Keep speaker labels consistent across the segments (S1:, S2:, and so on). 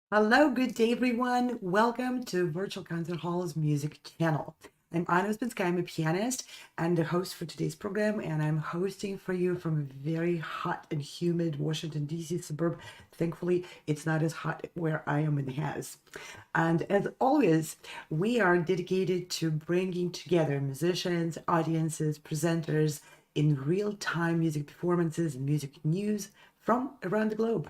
S1: Hello, good day, everyone. Welcome to Virtual Concert Hall's music channel. I'm Anna Uspinska. I'm a pianist and the host for today's program, and I'm hosting for you from a very hot and humid Washington, D.C. suburb. Thankfully, it's not as hot where I am in Has. And as always, we are dedicated to bringing together musicians, audiences, presenters in real-time music performances and music news from around the globe.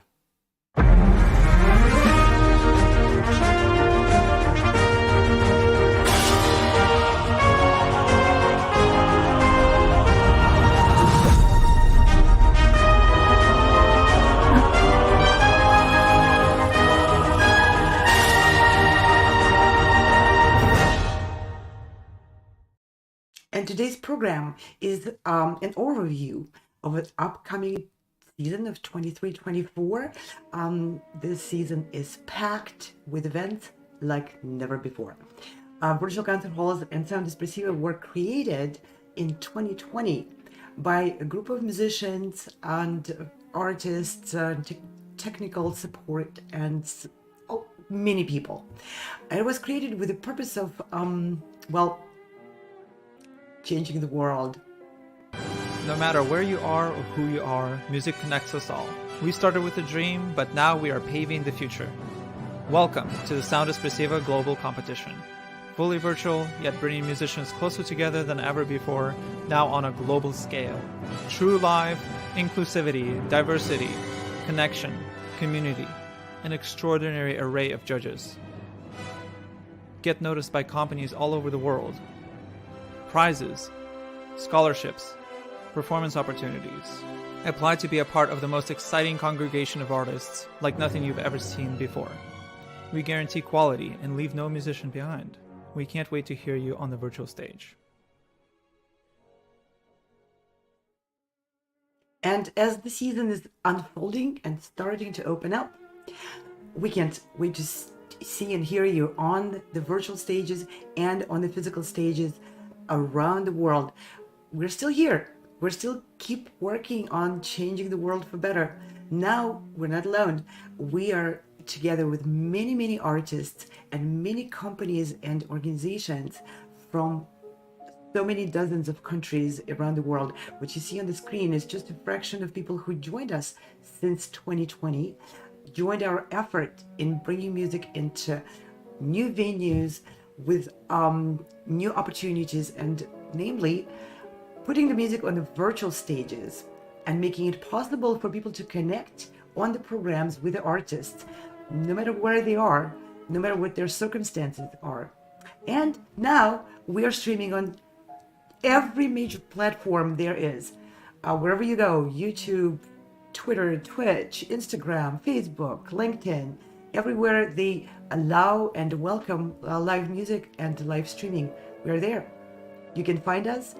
S1: And today's program is an overview of an upcoming season of 23-24. This season is packed with events like never before. Virtual concert halls and Sound Espressivo were created in 2020 by a group of musicians and artists, technical support, and many people. It was created with the purpose of, changing the world.
S2: No matter where you are or who you are, music connects us all. We started with a dream, but now we are paving the future. Welcome to the Sound Espressivo Global Competition. Fully virtual, yet bringing musicians closer together than ever before, now on a global scale. True live, inclusivity, diversity, connection, community, an extraordinary array of judges. Get noticed by companies all over the world. Prizes, scholarships, performance opportunities. Apply to be a part of the most exciting congregation of artists like nothing you've ever seen before. We guarantee quality and leave no musician behind. We can't wait to hear you on the virtual stage.
S1: And as the season is unfolding and starting to open up, we can't wait to see and hear you on the virtual stages and on the physical stages around the world. We're still here. We're still keep working on changing the world for better. Now we're not alone. We are together with many, many artists and many companies and organizations from so many dozens of countries around the world. What you see on the screen is just a fraction of people who joined us since 2020, joined our effort in bringing music into new venues with new opportunities, and namely putting the music on the virtual stages and making it possible for people to connect on the programs with the artists, no matter where they are, no matter what their circumstances are. And now we are streaming on every major platform there is. Wherever you go, YouTube, Twitter, Twitch, Instagram, Facebook, LinkedIn, everywhere they allow and welcome live music and live streaming, we're there. You can find us.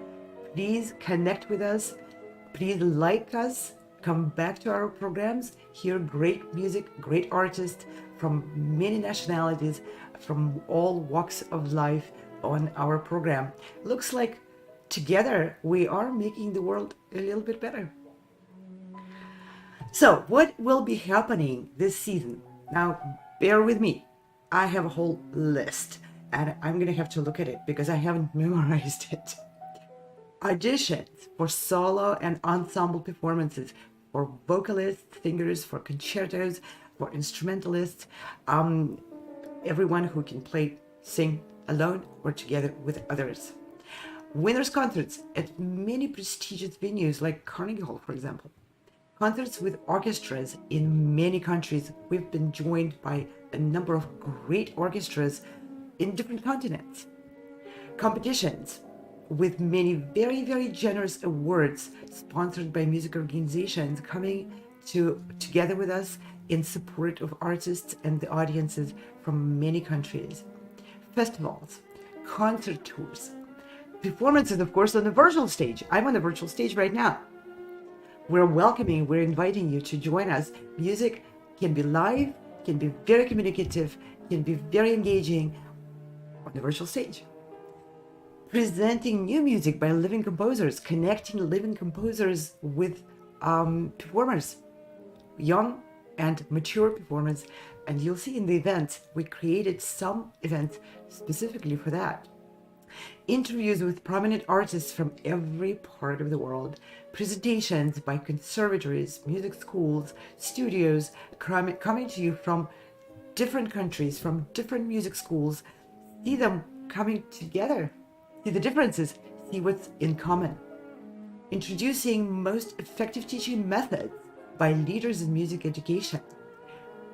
S1: Please connect with us. Please like us. Come back to our programs. Hear great music, great artists from many nationalities, from all walks of life on our program. Looks like together we are making the world a little bit better. So what will be happening this season? Now, bear with me. I have a whole list and I'm going to have to look at it because I haven't memorized it. Auditions for solo and ensemble performances, for vocalists, singers, for concertos, for instrumentalists, everyone who can play, sing alone or together with others. Winners' concerts at many prestigious venues like Carnegie Hall, for example. Concerts with orchestras in many countries. We've been joined by a number of great orchestras in different continents. Competitions with many very, very generous awards sponsored by music organizations coming together with us in support of artists and the audiences from many countries. Festivals, concert tours, performances, of course, on the virtual stage. I'm on the virtual stage right now. We're inviting you to join us. Music can be live, can be very communicative, can be very engaging on the virtual stage. Presenting new music by living composers, connecting living composers with performers, young and mature performers, And you'll see in the events, we created some events specifically for that. Interviews with prominent artists from every part of the world, presentations by conservatories, music schools, studios coming to you from different countries, from different music schools. See them coming together, see the differences, see what's in common. Introducing most effective teaching methods by leaders in music education.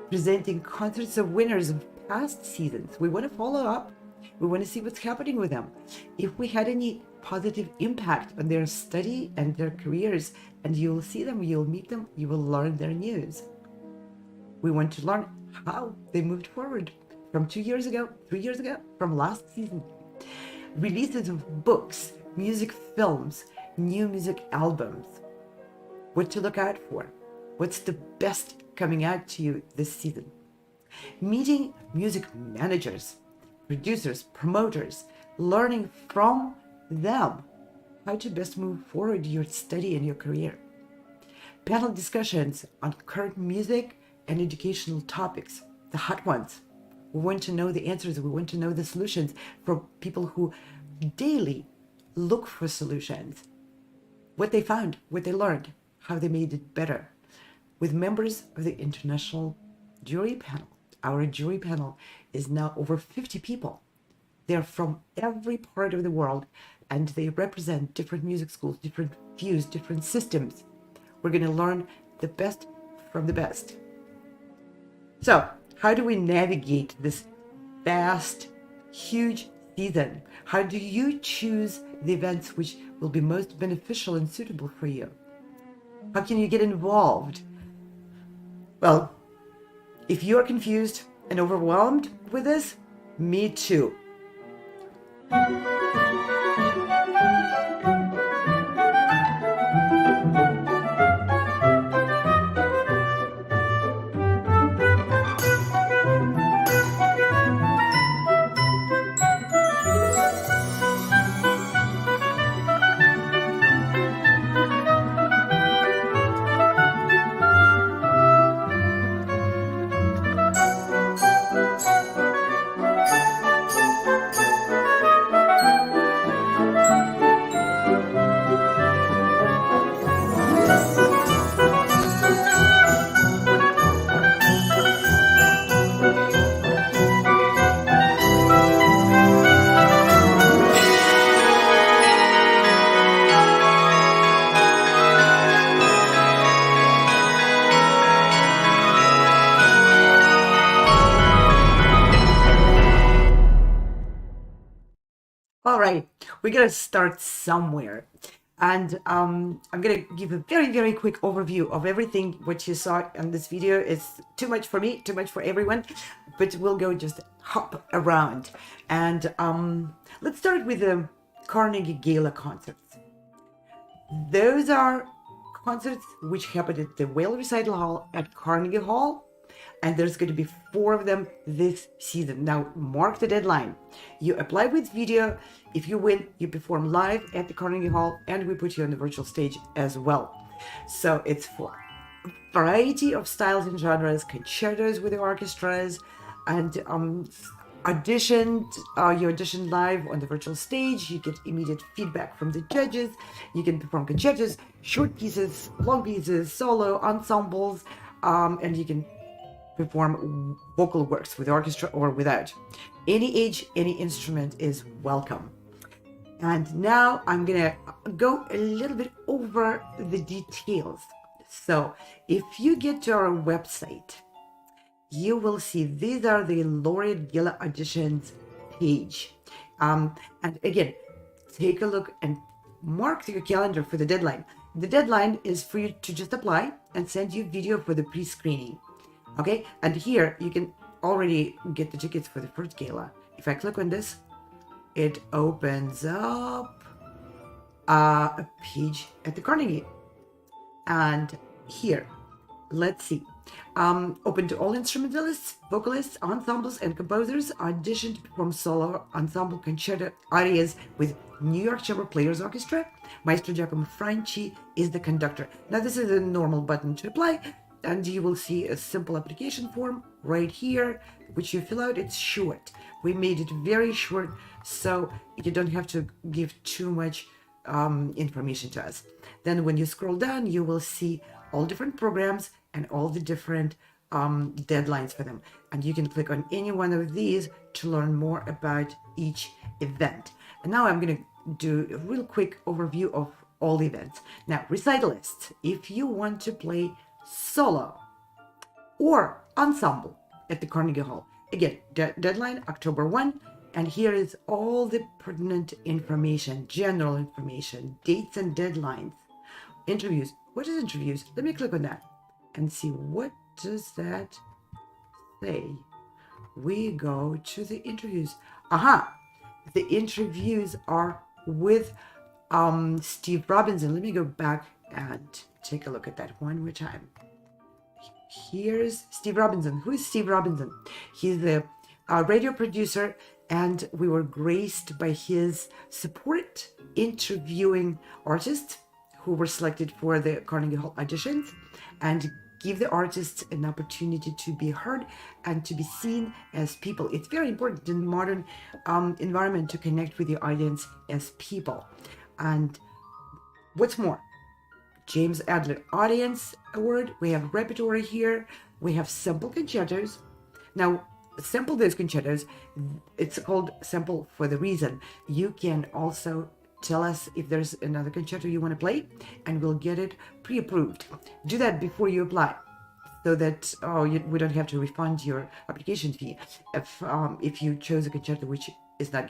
S1: Presenting concerts of winners of past seasons. We want to follow up. We want to see what's happening with them. If we had any positive impact on their study and their careers, and you'll see them, you'll meet them, you will learn their news. We want to learn how they moved forward from 2 years ago, 3 years ago, from last season. Releases of books, music films, new music albums. What to look out for. What's the best coming out to you this season? Meeting music managers, producers, promoters, learning from them how to best move forward your study and your career. Panel discussions on current music and educational topics, the hot ones. We want to know the answers. We want to know the solutions from people who daily look for solutions. What they found, what they learned, how they made it better. With members of the international jury panel. Our jury panel is now over 50 people. They're from every part of the world, and they represent different music schools, different views, different systems. We're going to learn the best from the best. So, how do we navigate this vast, huge season? How do you choose the events which will be most beneficial and suitable for you? How can you get involved? Well, if you're confused and overwhelmed with this, me too. All right, we gotta start somewhere. And I'm gonna give a very, very quick overview of everything what you saw in this video. It's too much for me, too much for everyone, but we'll go just hop around. And let's start with the Carnegie Gala concerts. Those are concerts which happened at the Whale Recital Hall at Carnegie Hall. And there's going to be 4 of them this season. Now, mark the deadline. You apply with video. If you win, you perform live at the Carnegie Hall, and we put you on the virtual stage as well. So it's for a variety of styles and genres, concertos with the orchestras, and you audition live on the virtual stage. You get immediate feedback from the judges. You can perform concertos, short pieces, long pieces, solo, ensembles, and you can perform vocal works with orchestra or without. Any age, any instrument is welcome. And now I'm gonna go a little bit over the details. So if you get to our website, you will see these are the Laureate Gala auditions page. And again, take a look and mark your calendar for the deadline. The deadline is for you to just apply and send you video for the pre-screening. Okay, and here you can already get the tickets for the first gala. If I click on this, it opens up a page at the Carnegie. And here, let's see. Open to all instrumentalists, vocalists, ensembles, and composers. Audition to perform solo, ensemble, concerto arias with New York Chamber Players Orchestra. Maestro Giacomo Franchi is the conductor. Now, this is a normal button to apply. and you will see a simple application form right here, which you fill out. It's short. We made it very short, so you don't have to give too much information to us. Then when you scroll down, you will see all different programs and all the different deadlines for them. And you can click on any one of these to learn more about each event. And now I'm going to do a real quick overview of all the events. Now, recitalists, if you want to play solo or ensemble at the Carnegie Hall, again, deadline October 1, and here is all the pertinent information, general information, dates and deadlines, interviews. What is interviews? Let me click on that and see what does that say. We go to the interviews. Aha! The interviews are with Steve Robinson. Let me go back and take a look at that one more time. Here's Steve Robinson. Who is Steve Robinson? He's the radio producer, and we were graced by his support interviewing artists who were selected for the Carnegie Hall auditions and give the artists an opportunity to be heard and to be seen as people. It's very important in modern environment to connect with your audience as people. And what's more, James Adler Audience Award. We have repertoire here. We have sample concertos. Now, sample those concertos. It's called sample for the reason. You can also tell us if there's another concerto you want to play, and we'll get it pre-approved. Do that before you apply, so that we don't have to refund your application fee if you chose a concerto which does not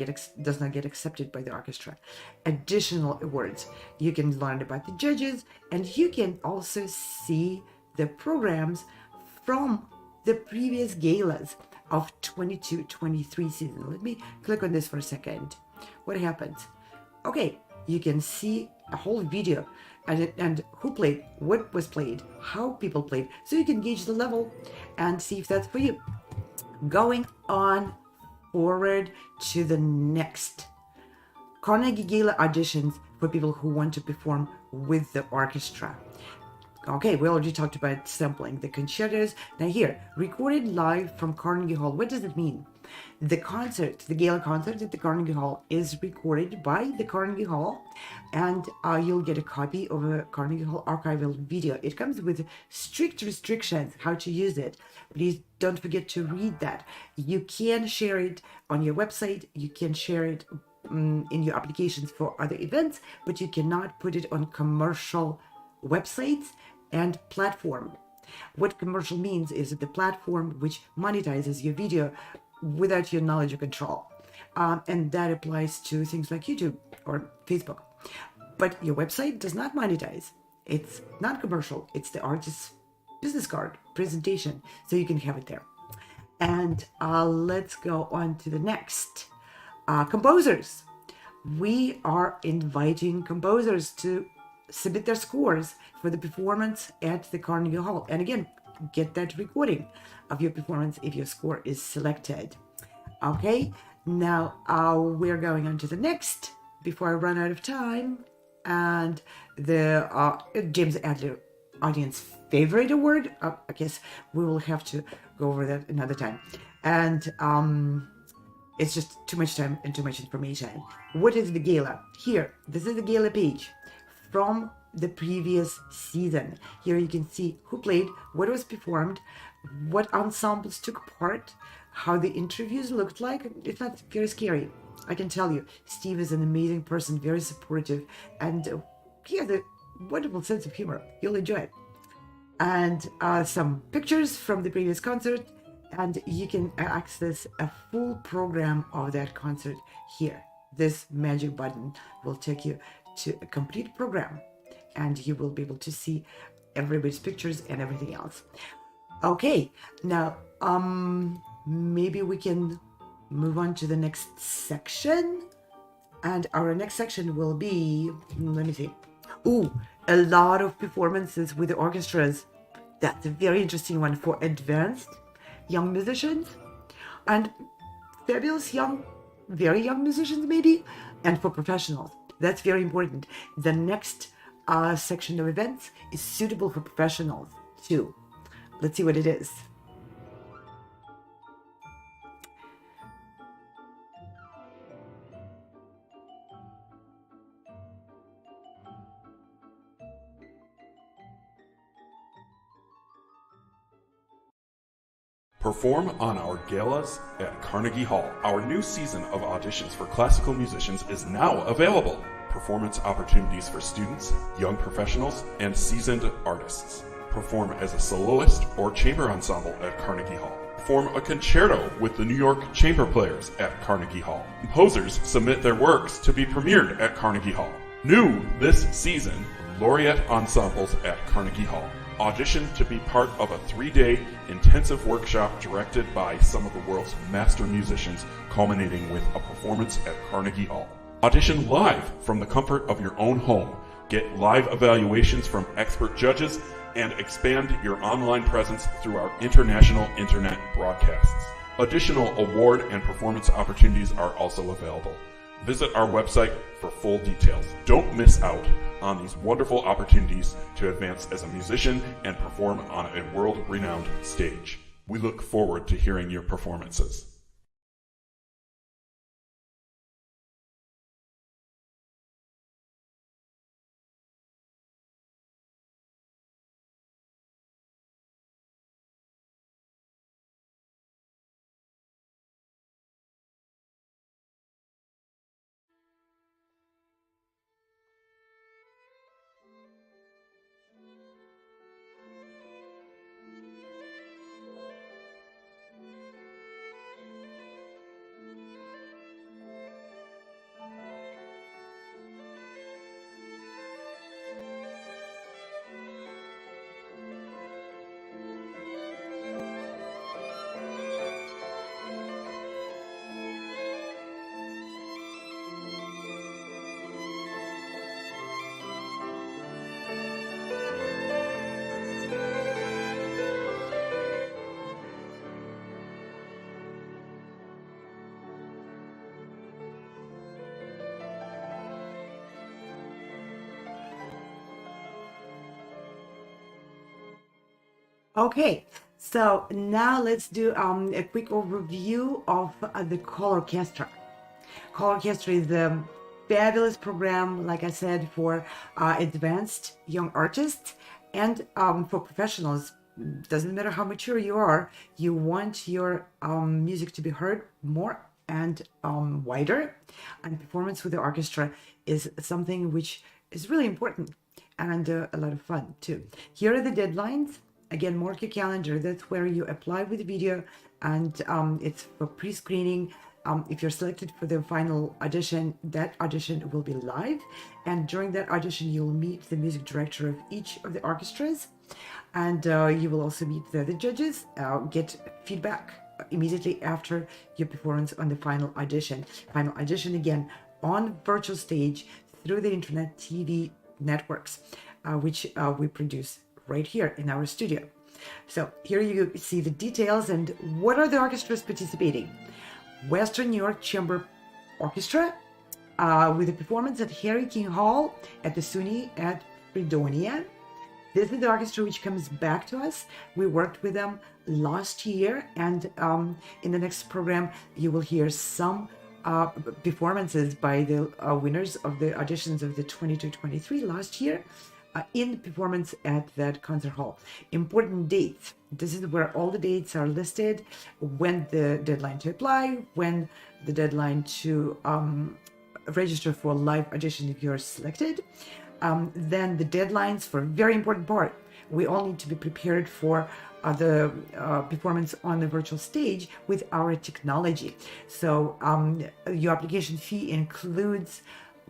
S1: get accepted by the orchestra. Additional awards. You can learn about the judges, and you can also see the programs from the previous galas of 22-23 season. Let me click on this for a second. What happens? Okay, you can see a whole video and who played, what was played, how people played, so you can gauge the level and see if that's for you. Going on forward to the next. Carnegie Gala auditions for people who want to perform with the orchestra. Okay, we already talked about sampling the concertos. Now here, recorded live from Carnegie Hall. What does it mean? The concert, the gala concert at the Carnegie Hall is recorded by the Carnegie Hall, and you'll get a copy of a Carnegie Hall archival video. It comes with strict restrictions how to use it. Please don't forget to read that. You can share it on your website. You can share it in your applications for other events, but you cannot put it on commercial websites and platform. What commercial means is the platform which monetizes your video without your knowledge or control. And that applies to things like YouTube or Facebook. But your website does not monetize. It's not commercial. It's the artist's business card presentation. So you can have it there. And let's go on to the next. Composers. We are inviting composers to submit their scores for the performance at the Carnegie Hall. And again, get that recording of your performance if your score is selected. Okay, now we're going on to the next before I run out of time. And the James Adler Audience Favorite Award. I guess we will have to go over that another time. And it's just too much time and too much information. What is the gala? Here, this is the gala page from the previous season. Here you can see who played, what was performed, what ensembles took part, how the interviews looked like. It's not very scary, I can tell you. Steve is an amazing person, very supportive, and he has a wonderful sense of humor. You'll enjoy it. And some pictures from the previous concert, and you can access a full program of that concert here. This magic button will take you to a complete program, and you will be able to see everybody's pictures and everything else. Okay, now maybe we can move on to the next section, and our next section will be, let me see, a lot of performances with the orchestras. That's a very interesting one for advanced young musicians and fabulous young, very young musicians maybe, and for professionals. That's very important. The next section of events is suitable for professionals too. let's see what it is.
S3: Perform on our galas at Carnegie Hall. Our new season of auditions for classical musicians is now available. Performance opportunities for students, young professionals, and seasoned artists. Perform as a soloist or chamber ensemble at Carnegie Hall. Perform a concerto with the New York Chamber Players at Carnegie Hall. Composers submit their works to be premiered at Carnegie Hall. New this season, laureate ensembles at Carnegie Hall. Audition to be part of a 3-day intensive workshop directed by some of the world's master musicians, culminating with a performance at Carnegie Hall. Audition live from the comfort of your own home. Get live evaluations from expert judges and expand your online presence through our international internet broadcasts. Additional award and performance opportunities are also available. Visit our website for full details. Don't miss out on these wonderful opportunities to advance as a musician and perform on a world-renowned stage. We look forward to hearing your performances.
S1: Okay, so now let's do a quick overview of the Call Orchestra. Call Orchestra is a fabulous program, like I said, for advanced young artists and for professionals. Doesn't matter how mature you are, you want your music to be heard more and wider. And performance with the orchestra is something which is really important and a lot of fun too. Here are the deadlines. Again, mark your calendar. That's where you apply with the video, and it's for pre-screening. If you're selected for the final audition, that audition will be live. And during that audition, you'll meet the music director of each of the orchestras. And you will also meet the other judges, get feedback immediately after your performance on the final audition. Final audition, again, on virtual stage through the internet TV networks, which we produce right here in our studio. So here you see the details and what are the orchestras participating. Western New York Chamber Orchestra with a performance at Carnegie Hall at the SUNY at Fredonia. This is the orchestra which comes back to us. We worked with them last year, and in the next program you will hear some performances by the winners of the auditions of the 22-23 last year. In performance at that concert hall. Important dates. This is where all the dates are listed, when the deadline to apply, when the deadline to register for live audition if you're selected. Then the deadlines for a very important part. We all need to be prepared for the performance on the virtual stage with our technology. So your application fee includes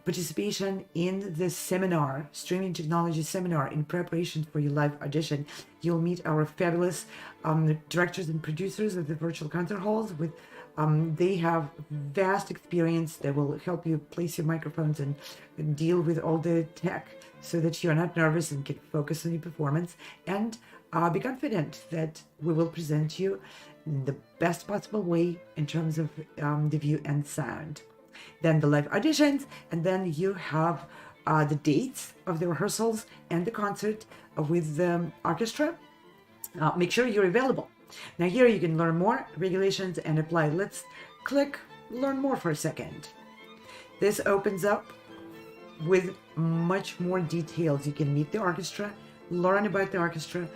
S1: participation in the seminar, streaming technology seminar in preparation for your live audition. You'll meet our fabulous directors and producers of the virtual concert halls. With they have vast experience. They will help you place your microphones and deal with all the tech so that you're not nervous and can focus on your performance, and be confident that we will present you in the best possible way in terms of the view and sound. Then the live auditions, and then you have the dates of the rehearsals and the concert with the orchestra. make sure you're available. Now here you can learn more, regulations, and apply. Let's click learn more for a second. This opens up with much more details. You can meet the orchestra, learn about the orchestra,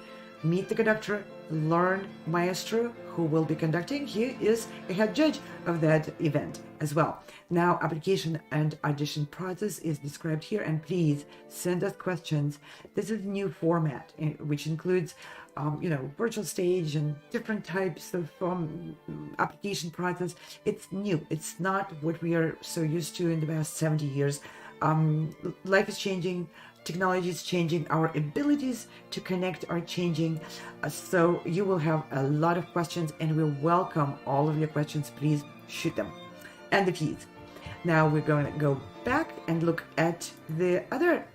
S1: meet the conductor, learn maestro who will be conducting. He is a head judge of that event as well. Now, application and audition process is described here, and please send us questions. This is a new format, which includes, virtual stage and different types of application process. It's new. It's not what we are so used to in the past 70 years. Life is changing. Technology is changing, our abilities to connect are changing, so you will have a lot of questions, and we welcome all of your questions. Please shoot them. And the keys. Now we're going to go back and look at the other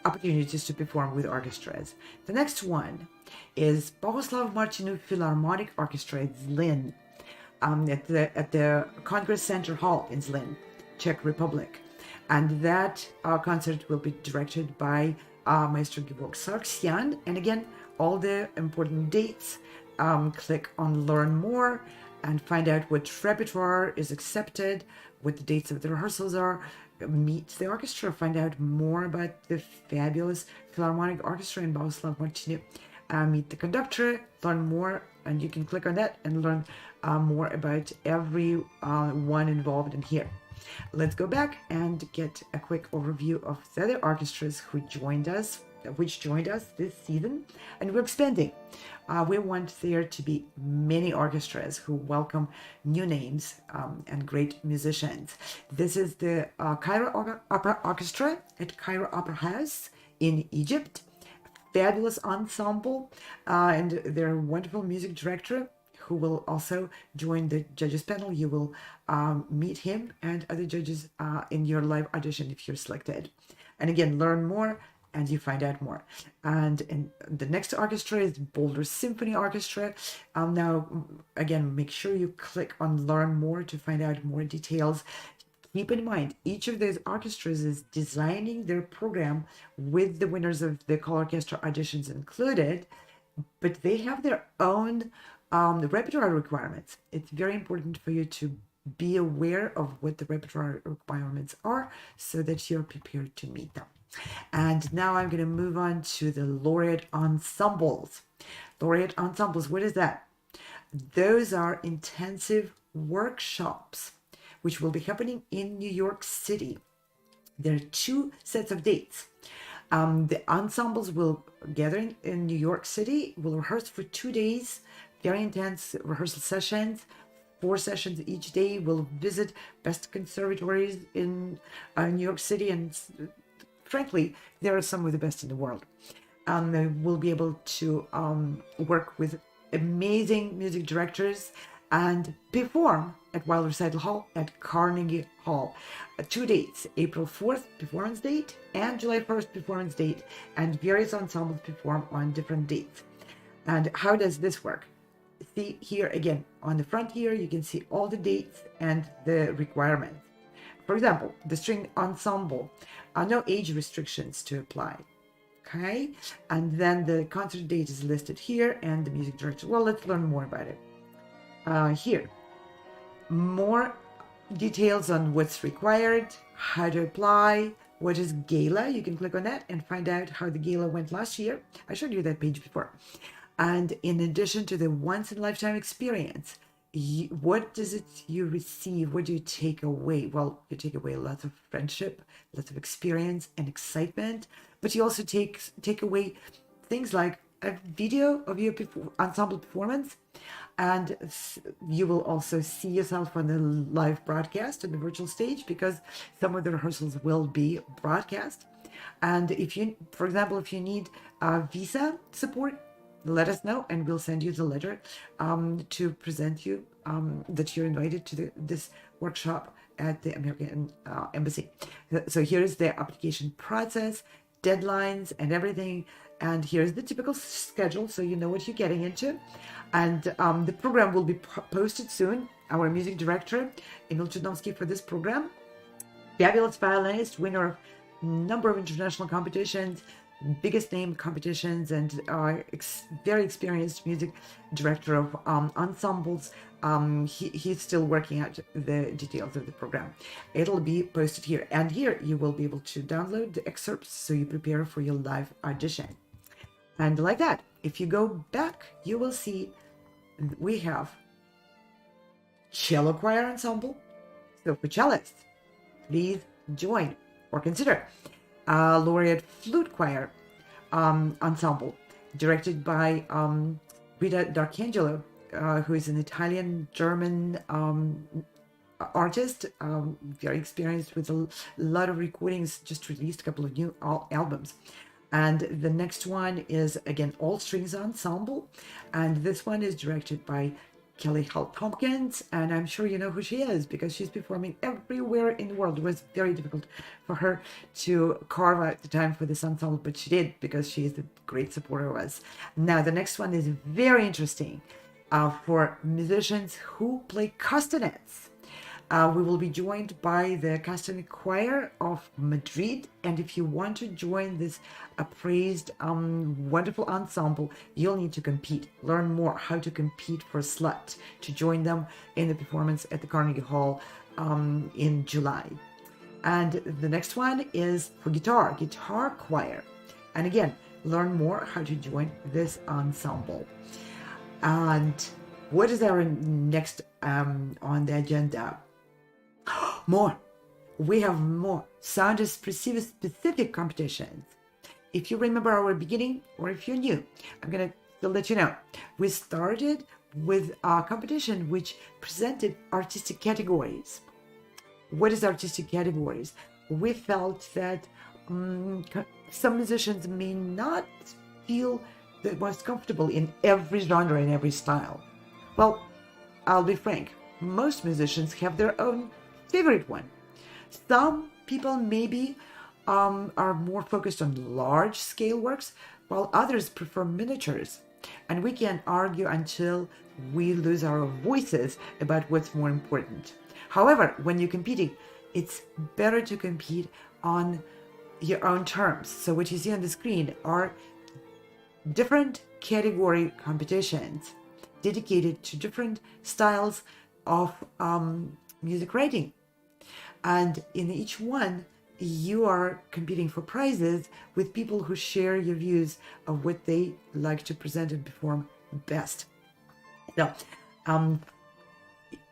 S1: opportunities to perform with orchestras. The next one is Bohuslav Martinu Philharmonic Orchestra at Zlin, at the Congress Center Hall in Zlin, Czech Republic. And that concert will be directed by Maestro Georg Sargsyan. And again, all the important dates. Click on Learn More and find out what repertoire is accepted, what the dates of the rehearsals are. Meet the orchestra, find out more about the fabulous Philharmonic Orchestra in Bohuslav Martinu. Meet the conductor, learn more, and you can click on that and learn more about every one involved in here. Let's go back and get a quick overview of the other orchestras which joined us this season, and we're expanding. We want there to be many orchestras who welcome new names and great musicians. This is the Cairo Opera Orchestra at Cairo Opera House in Egypt. Fabulous ensemble, and their wonderful music director, who will also join the judges panel. You will meet him and other judges in your live audition if you're selected. And again, learn more and you find out more. And the next orchestra is Boulder Symphony Orchestra. Now, again, make sure you click on Learn More to find out more details. Keep in mind, each of those orchestras is designing their program with the winners of the call orchestra auditions included, but they have their own the repertoire requirements. It's very important for you to be aware of what the repertoire requirements are so that you're prepared to meet them. And now I'm going to move on to the laureate ensembles. Laureate ensembles, what is that? Those are intensive workshops which will be happening in New York City. There are 2 sets of dates. The ensembles will gather in New York City, will rehearse for 2 days, very intense rehearsal sessions, 4 sessions each day. We'll visit best conservatories in New York City, and frankly, there are some of the best in the world. We'll be able to work with amazing music directors and perform at Wild Recital Hall at Carnegie Hall. 2 dates, April 4th performance date and July 1st performance date, and various ensembles perform on different dates. And how does this work? See here again, on the front here, you can see all the dates and the requirements. For example, the string ensemble, no age restrictions to apply. Okay, and then the concert date is listed here and the music director. Well, let's learn more about it. Here, more details on what's required, how to apply, what is gala. You can click on that and find out how the gala went last year. I showed you that page before. And in addition to the once-in-a-lifetime experience, what does it you receive? What do you take away? Well, you take away lots of friendship, lots of experience and excitement, but you also take away things like a video of your ensemble performance, and you will also see yourself on the live broadcast on the virtual stage, because some of the rehearsals will be broadcast. And if you, for example, if you need visa support, let us know and we'll send you the letter to present you that you're invited to this workshop at the American Embassy. So here's the application process, deadlines and everything. And here's the typical schedule, so you know what you're getting into. And the program will be posted soon. Our music director, Emil Chudnovsky, for this program, fabulous violinist, winner of a number of international competitions, biggest name competitions and very experienced music director of ensembles. He's still working out the details of the program. It'll be posted here, and here you will be able to download the excerpts so you prepare for your live audition. And like that, if you go back, you will see we have cello choir ensemble. So for cellists, please join or consider. Laureate flute choir ensemble, directed by Rita D'Arcangelo, who is an Italian-German artist, very experienced with a lot of recordings, just released a couple of new albums. And the next one is, again, all strings ensemble. And this one is directed by Kelly Hall Tompkins. And I'm sure you know who she is because she's performing everywhere in the world. It was very difficult for her to carve out the time for this ensemble, but she did because she is a great supporter of us. Now, the next one is very interesting for musicians who play castanets. We will be joined by the Castanet Choir of Madrid. And if you want to join this appraised, wonderful ensemble, you'll need to compete. Learn more how to compete for a slot to join them in the performance at the Carnegie Hall in July. And the next one is for guitar choir. And again, learn more how to join this ensemble. And what is our next on the agenda? More. We have more Sound Espressivo specific competitions. If you remember our beginning, or if you're new, I'm going to let you know. We started with a competition which presented artistic categories. What is artistic categories? We felt that some musicians may not feel the most comfortable in every genre and every style. Well, I'll be frank. Most musicians have their own favorite one. Some people maybe are more focused on large scale works, while others prefer miniatures. And we can argue until we lose our voices about what's more important. However, when you're competing, it's better to compete on your own terms. So what you see on the screen are different category competitions dedicated to different styles of music writing. And in each one, you are competing for prizes with people who share your views of what they like to present and perform best. So,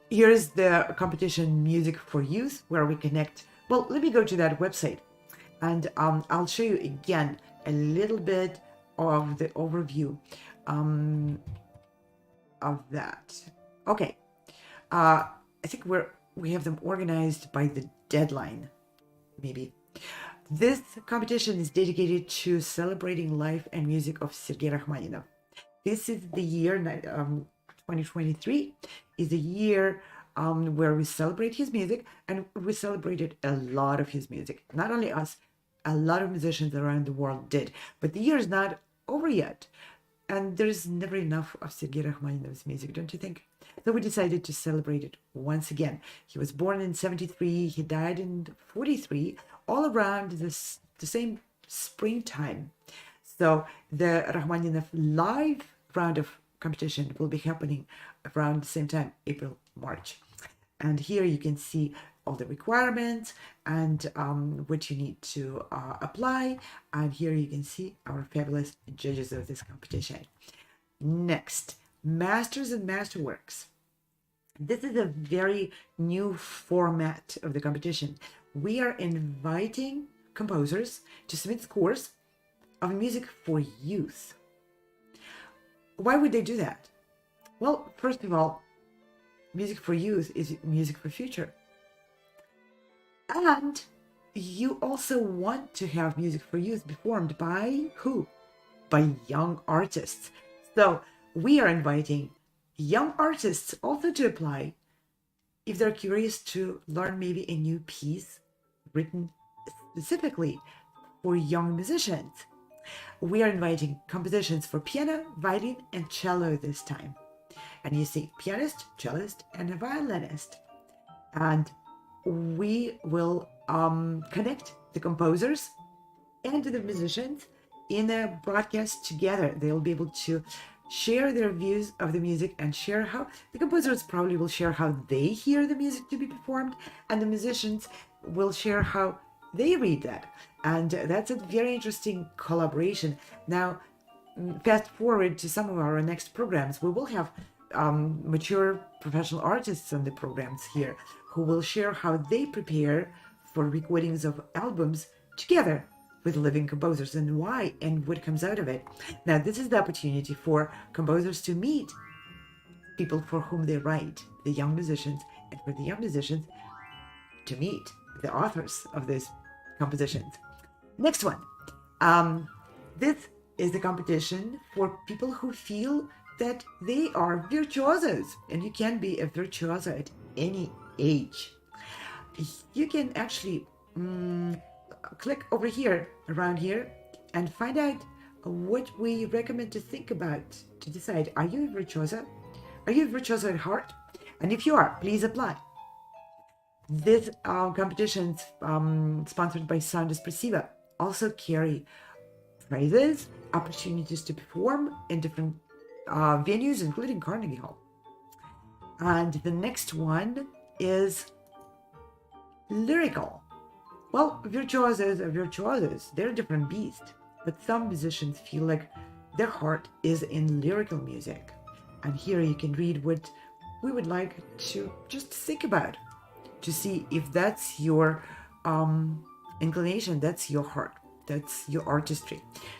S1: here's the competition Music for Youth, where we connect. Well, let me go to that website, and I'll show you again a little bit of the overview of that. Okay, I think we have them organized by the deadline, maybe. This competition is dedicated to celebrating life and music of Sergei Rachmaninov. This is the year 2023 is a year where we celebrate his music, and we celebrated a lot of his music. Not only us, a lot of musicians around the world did. But the year is not over yet, and there's never enough of Sergei Rachmaninov's music, don't you think? So we decided to celebrate it once again. He was born in 73, he died in 43, all around the same springtime. So the Rachmaninoff live round of competition will be happening around the same time, April, March. And here you can see all the requirements and what you need to apply. And here you can see our fabulous judges of this competition. Next, Masters and Masterworks. This is a very new format of the competition. We are inviting composers to submit scores of music for youth. Why would they do that? Well, first of all, music for youth is music for future. And you also want to have music for youth performed by who? By young artists. So we are inviting young artists also to apply if they're curious to learn maybe a new piece written specifically for young musicians. We are inviting compositions for piano, violin, and cello this time. And you see pianist, cellist, and a violinist. And we will connect the composers and the musicians in a broadcast together. They'll be able to share their views of the music and share how the composers probably will share how they hear the music to be performed, and the musicians will share how they read that. And that's a very interesting collaboration. Now, fast forward to some of our next programs, we will have mature professional artists on the programs here who will share how they prepare for recordings of albums together with living composers, and why and what comes out of it. Now, this is the opportunity for composers to meet people for whom they write, the young musicians, and for the young musicians to meet the authors of these compositions. Next one. This is the competition for people who feel that they are virtuosos, and you can be a virtuoso at any age. You can actually click over here, around here, and find out what we recommend to think about to decide, are you a virtuoso? Are you a virtuoso at heart? And if you are, please apply. This competitions sponsored by Sound Espressivo also carry prizes, opportunities to perform in different venues, including Carnegie Hall. And the next one is lyrical. Well, virtuosos are virtuosos. They're a different beast. But some musicians feel like their heart is in lyrical music. And here you can read what we would like to just think about, to see if that's your inclination, that's your heart, that's your artistry,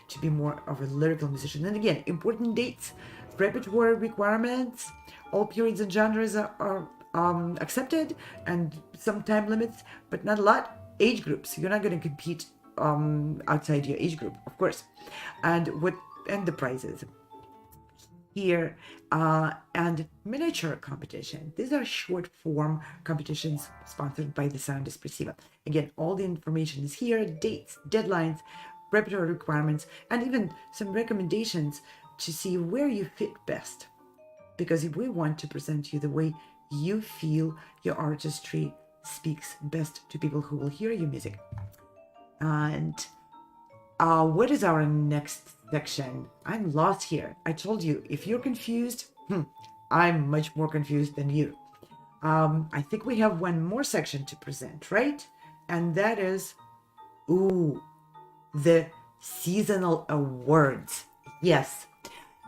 S1: to be more of a lyrical musician. And again, important dates, repertoire requirements, all periods and genres are accepted, and some time limits, but not a lot. Age groups, you're not going to compete outside your age group, of course. And the prizes here, and miniature competition. These are short form competitions sponsored by the Sound Espressivo. Again, all the information is here: dates, deadlines, repertoire requirements, and even some recommendations to see where you fit best. Because if we want to present you the way you feel your artistry speaks best to people who will hear your music. And what is our next section? I'm lost here. I told you, if you're confused, I'm much more confused than you. I think we have one more section to present, right? And that is, the seasonal awards. Yes.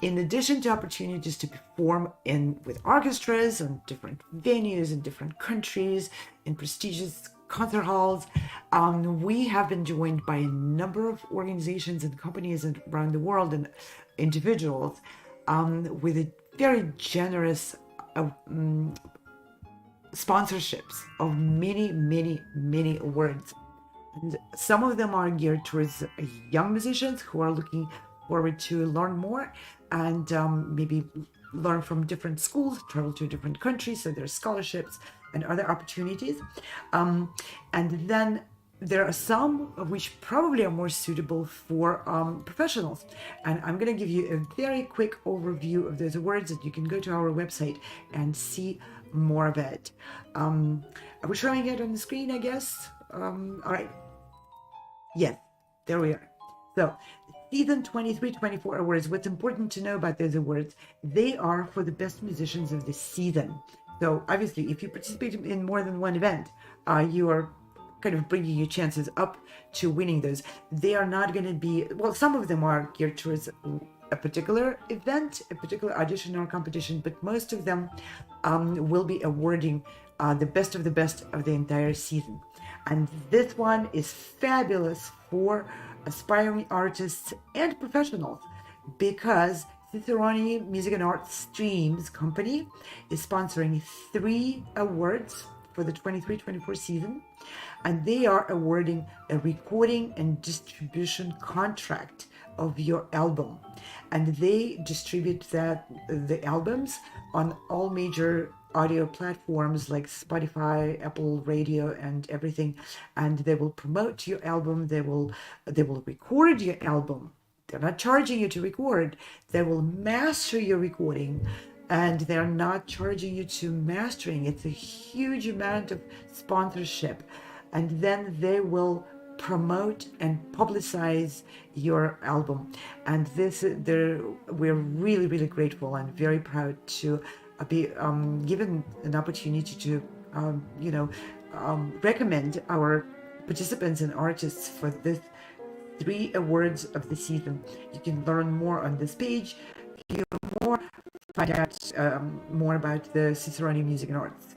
S1: In addition to opportunities to perform with orchestras on different venues in different countries, in prestigious concert halls, we have been joined by a number of organizations and companies around the world and individuals with a very generous sponsorships of many awards. And some of them are geared towards young musicians who are looking forward to learn more and maybe learn from different schools, travel to different countries, so there's scholarships and other opportunities. And then there are some of which probably are more suitable for professionals. And I'm going to give you a very quick overview of those awards that you can go to our website and see more of it. Are we showing it on the screen, I guess? All right. Yes, there we are. So, Season 23-24 awards. What's important to know about those awards, they are for the best musicians of the season. So obviously, if you participate in more than one event, you are kind of bringing your chances up to winning those. They are not going to be, well, some of them are geared towards a particular event, a particular audition or competition, but most of them will be awarding the best of the entire season. And this one is fabulous for aspiring artists and professionals, because Cicerone Music and Arts Streams Company is sponsoring 3 awards for the 23-24 season, and they are awarding a recording and distribution contract of your album, and they distribute the albums on all major audio platforms like Spotify, Apple Radio, and everything, and they will promote your album. They will record your album. They're not charging you to record. They will master your recording, and they're not charging you to mastering. It's a huge amount of sponsorship, and then they will promote and publicize your album. And we're really, really grateful and very proud to be given an opportunity to, recommend our participants and artists for this 3 awards of the season. You can learn more on this page, find out more about the Cicerone Music and Arts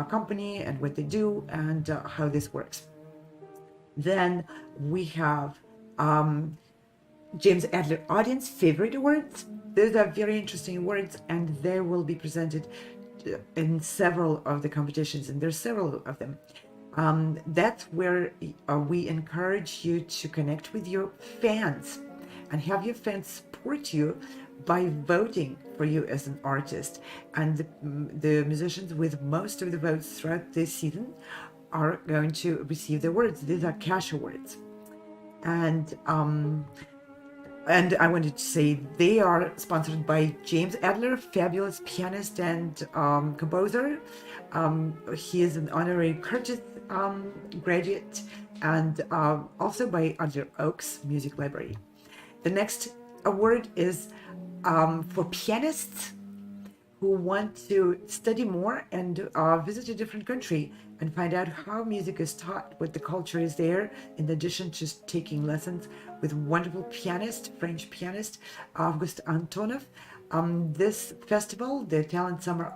S1: company and what they do and how this works. Then we have James Adler Audience Favorite Awards. Those are very interesting awards, and they will be presented in several of the competitions, and there's several of them. That's where we encourage you to connect with your fans and have your fans support you by voting for you as an artist. And the musicians with most of the votes throughout this season are going to receive the awards. These are cash awards. And I wanted to say they are sponsored by James Adler, fabulous pianist and composer. He is an honorary Curtis graduate, and also by Adler Oaks Music Library. The next award is for pianists who want to study more and visit a different country and find out how music is taught, what the culture is there, in addition to taking lessons with wonderful pianist, French pianist, August Antonov. This festival, the Talent Summer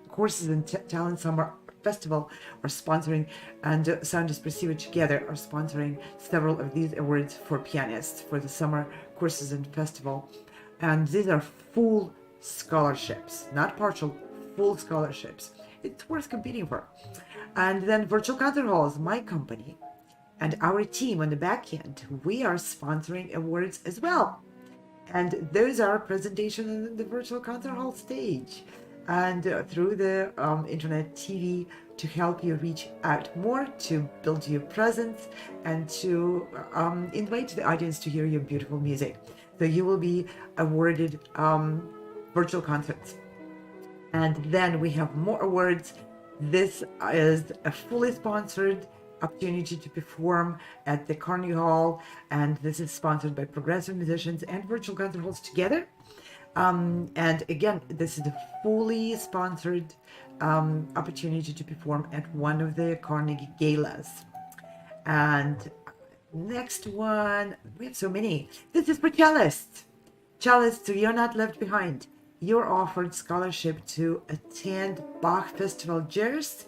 S1: courses and Talent Summer Festival are sponsoring, and Sound Espressivo together are sponsoring several of these awards for pianists for the summer courses and festival. And these are full scholarships, not partial, full scholarships. It's worth competing for. And then Virtual Concert Halls, my company, and our team on the back end, we are sponsoring awards as well. And those are presentations on the Virtual Concert Hall stage and through the internet TV to help you reach out more, to build your presence, and to invite the audience to hear your beautiful music. So you will be awarded virtual concerts. And then we have more awards. This is a fully sponsored opportunity to perform at the Carnegie Hall, and this is sponsored by Progressive Musicians and Virtual Concert Halls together. And again, this is a fully sponsored opportunity to perform at one of the Carnegie galas. And next one, we have so many. This is for cellists. Cellists, you're not left behind. You're offered scholarship to attend Bach Festival Jers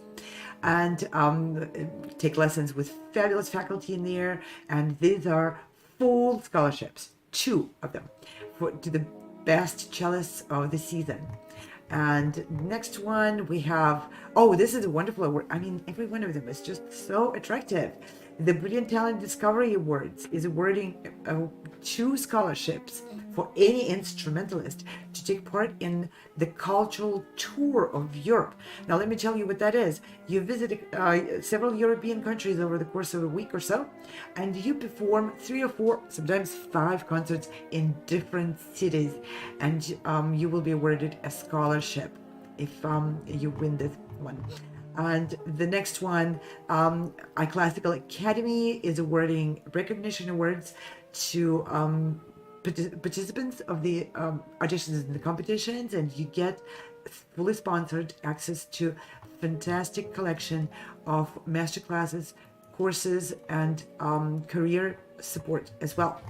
S1: and take lessons with fabulous faculty in there. And these are full scholarships, 2 of them, to the best cellists of the season. And next one we have, this is a wonderful award. I mean, every one of them is just so attractive. The Brilliant Talent Discovery Awards is awarding 2 scholarships for any instrumentalist to take part in the cultural tour of Europe. Now, let me tell you what that is. You visit several European countries over the course of a week or so, and you perform 3 or 4, sometimes 5 concerts in different cities, and you will be awarded a scholarship if you win this one. And the next one, iClassical Academy is awarding recognition awards to participants of the auditions and the competitions, and you get fully sponsored access to a fantastic collection of masterclasses, courses, and career support as well.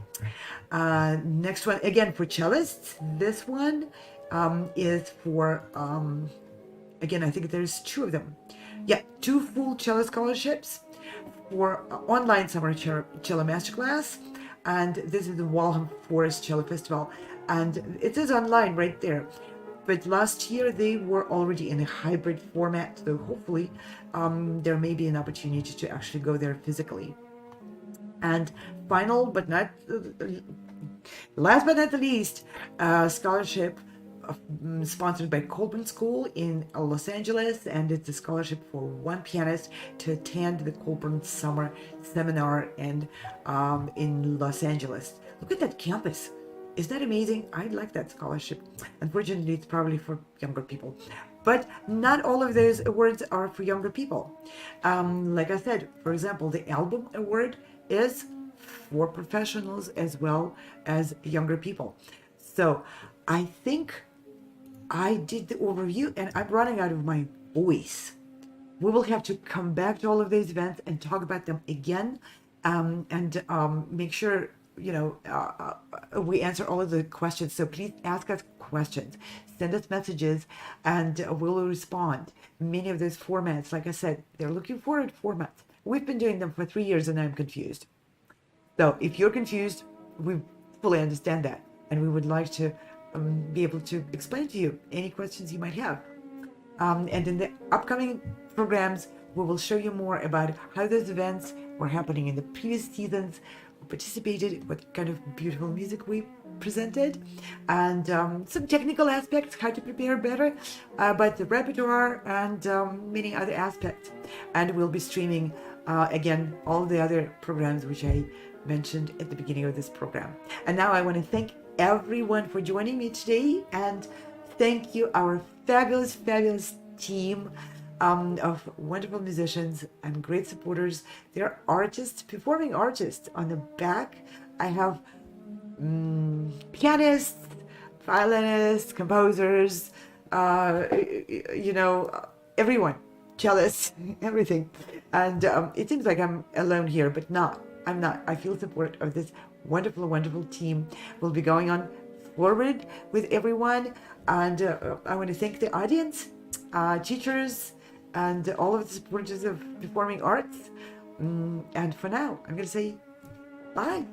S1: Next one, again for cellists. This one is for again, I think there's 2 of them. Yeah, 2 full cello scholarships for online summer cello masterclass, and this is the Walham Forest Cello Festival, and it is online right there. But last year they were already in a hybrid format, so hopefully there may be an opportunity to actually go there physically. And final, but not last but not the least, scholarship sponsored by Colburn School in Los Angeles, and it's a scholarship for 1 pianist to attend the Colburn Summer Seminar in Los Angeles. Look at that campus. Isn't that amazing? I like that scholarship. Unfortunately, it's probably for younger people. But not all of those awards are for younger people. Like I said, for example, the album award is for professionals as well as younger people. So I think I did the overview and I'm running out of my voice. We will have to come back to all of these events and talk about them again, and make sure we answer all of the questions. So please ask us questions, send us messages, and we'll respond. Many of those formats, like I said, they're looking forward formats. We've been doing them for 3 years and I'm confused. So if you're confused, we fully understand that, and we would like to be able to explain to you any questions you might have. And in the upcoming programs, we will show you more about how those events were happening in the previous seasons, who participated, what kind of beautiful music we presented, and some technical aspects, how to prepare better, about the repertoire, and many other aspects. And we'll be streaming, again, all the other programs which I mentioned at the beginning of this program. And now I want to thank everyone for joining me today, and thank you, our fabulous, fabulous team of wonderful musicians and great supporters. They're artists, performing artists. On the back, I have pianists, violinists, composers, everyone, cellists, everything. And it seems like I'm alone here, but I'm not. I feel support of this wonderful, wonderful team. We'll be going on forward with everyone. And I want to thank the audience, teachers, and all of the supporters of performing arts. And for now, I'm going to say bye.